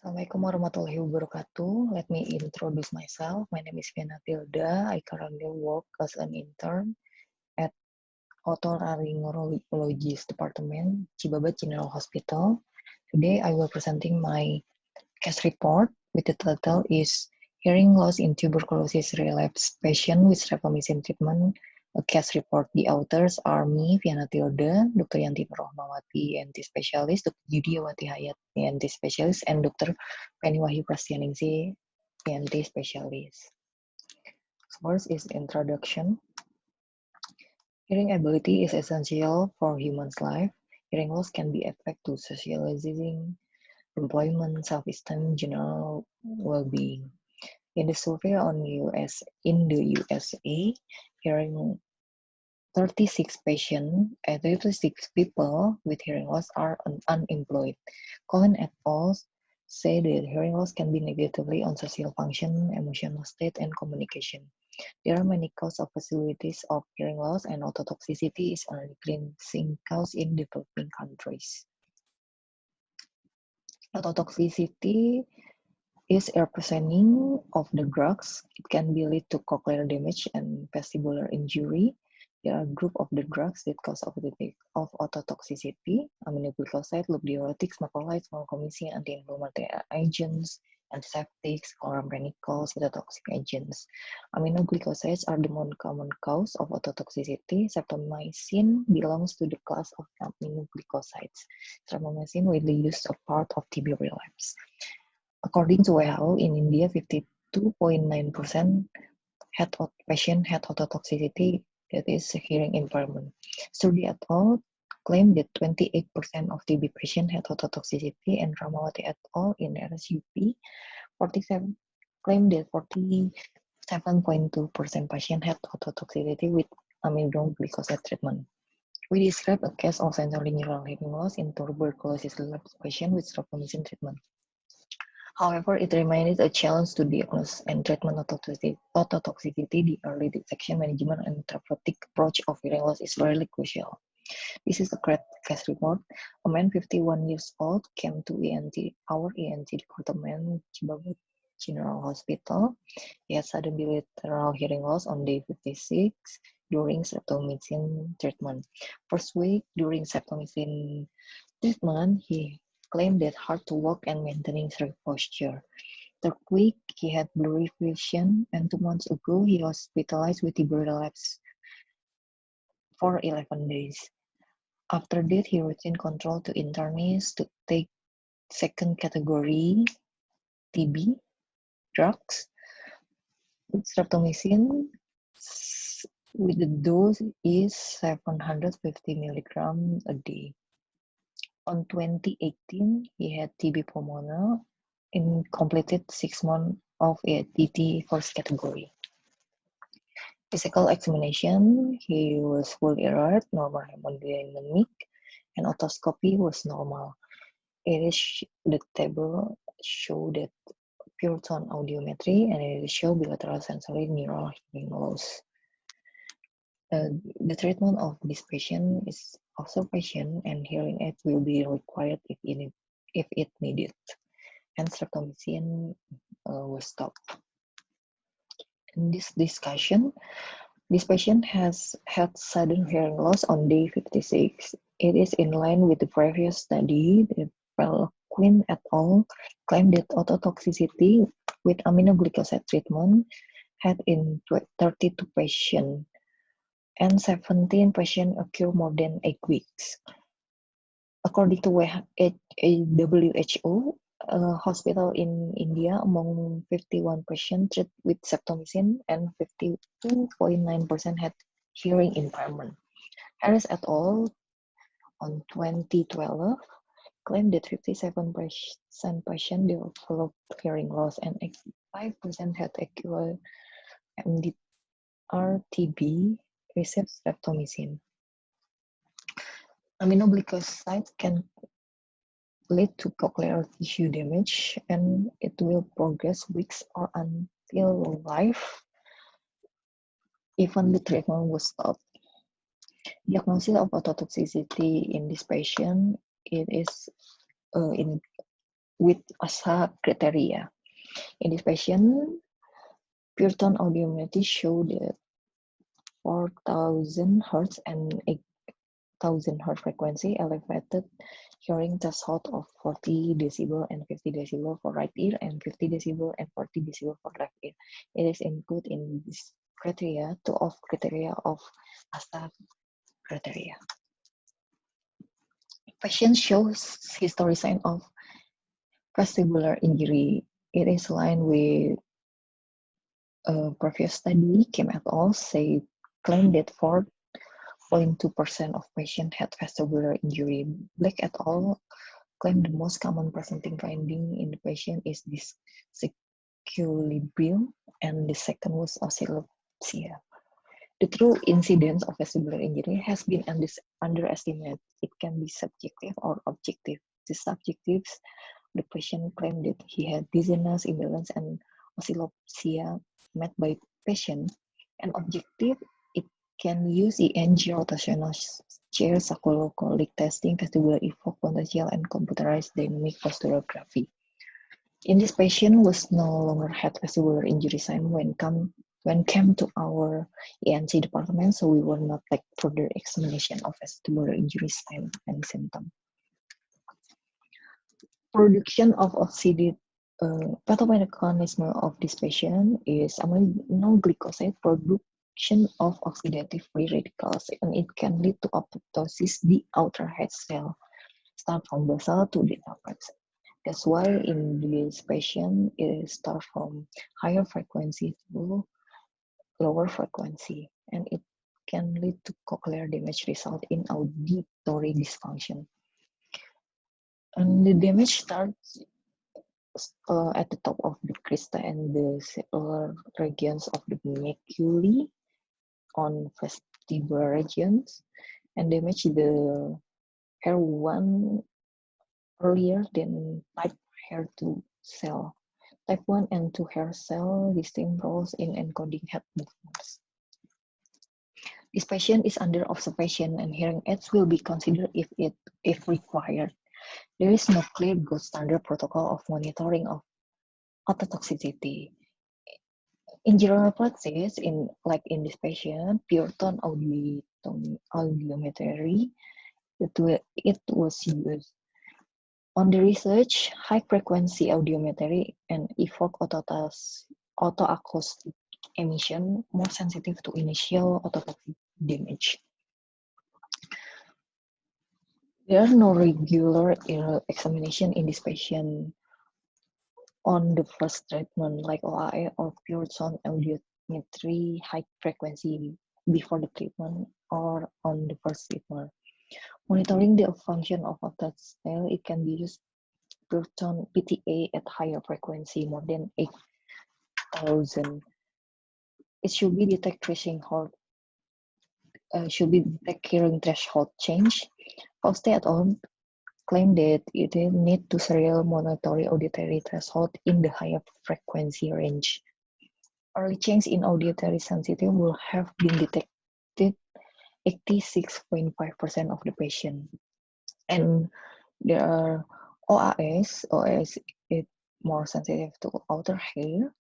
Assalamualaikum warahmatullahi wabarakatuh. Let me introduce myself. My name is Fiya Natilda. I currently work as an intern at Otolaryngologist Department, Cibabat General Hospital. Today, I will presenting my case report with the title is Hearing Loss in Tuberculosis Relapse Patient with Streptomycin Treatment. A case report. The authors are me, Fiya Natilda, Dr. Yanti Rohmawati, ENT Specialist, Dr. Yudiawati Hayat, ENT Specialist, and Dr. Penny Wahyu Prastianingsih, ENT Specialist. First is introduction. Hearing ability is essential for human's life. Hearing loss can be affect to socializing, employment, self-esteem, general well-being. In the survey in the USA, hearing 36 people with hearing loss are unemployed. Cohen et al. Say that hearing loss can be negatively on social function, emotional state, and communication. There are many causes of facilities of hearing loss, and ototoxicity is an increasing cause in developing countries. Ototoxicity is a representing of the drugs. It can be lead to cochlear damage and vestibular injury. There are a group of the drugs that cause of ototoxicity: aminoglycoside, loop diuretics, macrolides, vancomycin, anti-inflammatory agents, antiseptics, chloramphenicol, cytotoxic agents. Aminoglycosides are the most common cause of ototoxicity. Streptomycin belongs to the class of aminoglycosides. Streptomycin widely used as part of TB relapse. According to WHO, in India, 52.9% patient had ototoxicity, that is hearing impairment. Sturdy et al. Claimed that 28% of TB patients had ototoxicity, and Ramawati et al. In RSUD claimed that 47.2% patients had ototoxicity with aminoglycoside treatment. We describe a case of sensorineural hearing loss in tuberculosis relapse patient with streptomycin treatment. However, it remains a challenge to diagnose and treatment ototoxicity. The early detection, management, and therapeutic approach of hearing loss is really crucial. This is a great case report. A man 51 years old came to our ENT department, Cibabat General Hospital. He had sudden bilateral hearing loss on day 56 during streptomycin treatment. First week during streptomycin treatment, he claimed that hard to walk and maintaining straight posture. Third week, he had blurry vision, and 2 months ago, he was hospitalized with TB Relapse for 11 days. After that, he retained control to internist to take second category TB drugs with streptomycin with the dose is 750 milligrams a day. On 2018, he had TB pulmonar and completed 6 months of a TT first category. Physical examination, he was fully alert, normal hemodynamic, and otoscopy was normal. The table show that pure tone audiometry, and it show bilateral sensory neural hearing loss. The treatment of this patient is observation, and hearing aid will be required if it needed. And streptomycin was stopped. In this discussion, this patient has had sudden hearing loss on day 56. It is in line with the previous study. The Quinn et al. Claimed that ototoxicity with aminoglycoside treatment had in 32 patients, and 17 patients occur more than 8 weeks. According to WHO, a hospital in India, among 51 patients treated with streptomycin, and 52.9% had hearing impairment. Harris et al. On 2012 claimed that 57% patients developed hearing loss, and 85% had acquired MDR-TB received streptomycin. Aminoglycoside can lead to cochlear tissue damage, and it will progress weeks or until life, even the treatment was stopped. Diagnosis of ototoxicity in this patient, it is with ASA criteria. In this patient, pure tone audiometry showed that 4,000 Hz and 8,000 Hz frequency elevated hearing threshold of 40 decibel and 50 decibel for right ear and 50 decibel and 40 decibel for left ear. It is included in this criteria, two of criteria of ASA criteria. Patient shows history sign of vestibular injury. It is aligned with a previous study. Kim et al. Claimed that 4.2% of patients had vestibular injury. Black et al. Claimed the most common presenting finding in the patient is disequilibrium, and the second was oscillopsia. The true incidence of vestibular injury has been underestimated. It can be subjective or objective. The subjectives, the patient claimed that he had dizziness, imbalance, and oscillopsia met by patient. And objective, it can use ENG rotational chair sacrocollic testing, vestibular evoke potential, and computerized dynamic posturography. In this patient was no longer had vestibular injury sign when came to our ENC department, so we will not take further examination of vestibular injury sign and symptom. Production of oxidate pathomechanism of this patient is aminoglycoside production of oxidative free radicals, and it can lead to apoptosis the outer head cell, start from basal to the apex. That's why in this patient it starts from higher frequency to lower frequency, and it can lead to cochlear damage, result in auditory dysfunction. And the damage starts at the top of the crista and the cellular regions of the maculae on vestibular regions, and damage the hair one earlier than type hair 2 cell. Type 1 and 2 hair cell distinct roles in encoding head movements. This patient is under observation and hearing aids will be considered if required. There is no clear gold standard protocol of monitoring of ototoxicity. In general practice, like in this patient, pure tone audiometry, it was used. On the research, high-frequency audiometry and evoke autoacoustic emission more sensitive to initial ototoxic damage. There are no regular ear examination in this patient on the first treatment like OAE or pure tone audiometry high frequency before the treatment or on the first treatment. Monitoring the function of that cell, it can be used pure tone PTA at higher frequency, more than 8,000. It should be detect threshold hearing threshold change. Fauste et al. Claim that it need to serial monitor auditory threshold in the higher frequency range. Early change in auditory sensitivity will have been detected 86.5% of the patient. And there are OAS. OAS is more sensitive to outer hair.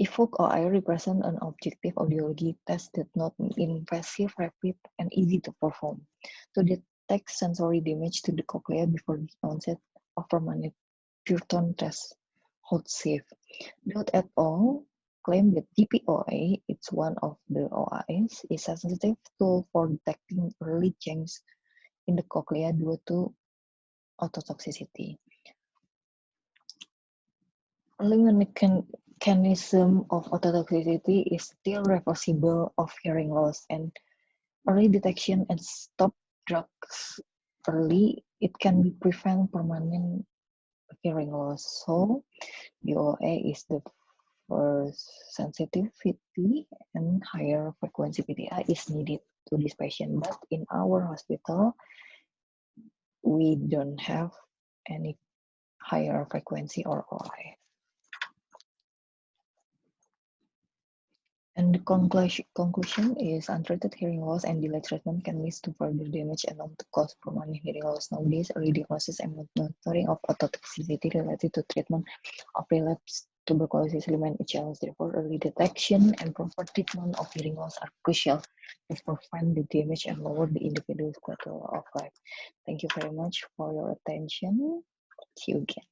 Evoke OI represent an objective audiology test that not invasive, rapid, and easy to perform. To detect sensory damage to the cochlea before the onset of permanent pure tone threshold safe. Dot et al. Claim that DPOA, it's one of the OIs, is sensitive tool for detecting early change in the cochlea due to ototoxicity. Early mechanism of ototoxicity is still reversible of hearing loss, and early detection and stop drugs early, it can be prevent permanent hearing loss. So DOA is the first sensitivity and higher frequency PTI is needed to this patient, but in our hospital, we don't have any higher frequency or OI. And the conclusion is untreated hearing loss and delayed treatment can lead to further damage and long cause permanent hearing loss. Nowadays, early diagnosis and monitoring of ototoxicity related to treatment of relapsed tuberculosis remain a challenge. Therefore, early detection and proper treatment of hearing loss are crucial to prevent the damage and lower the individual's quality of life. Thank you very much for your attention. See you again.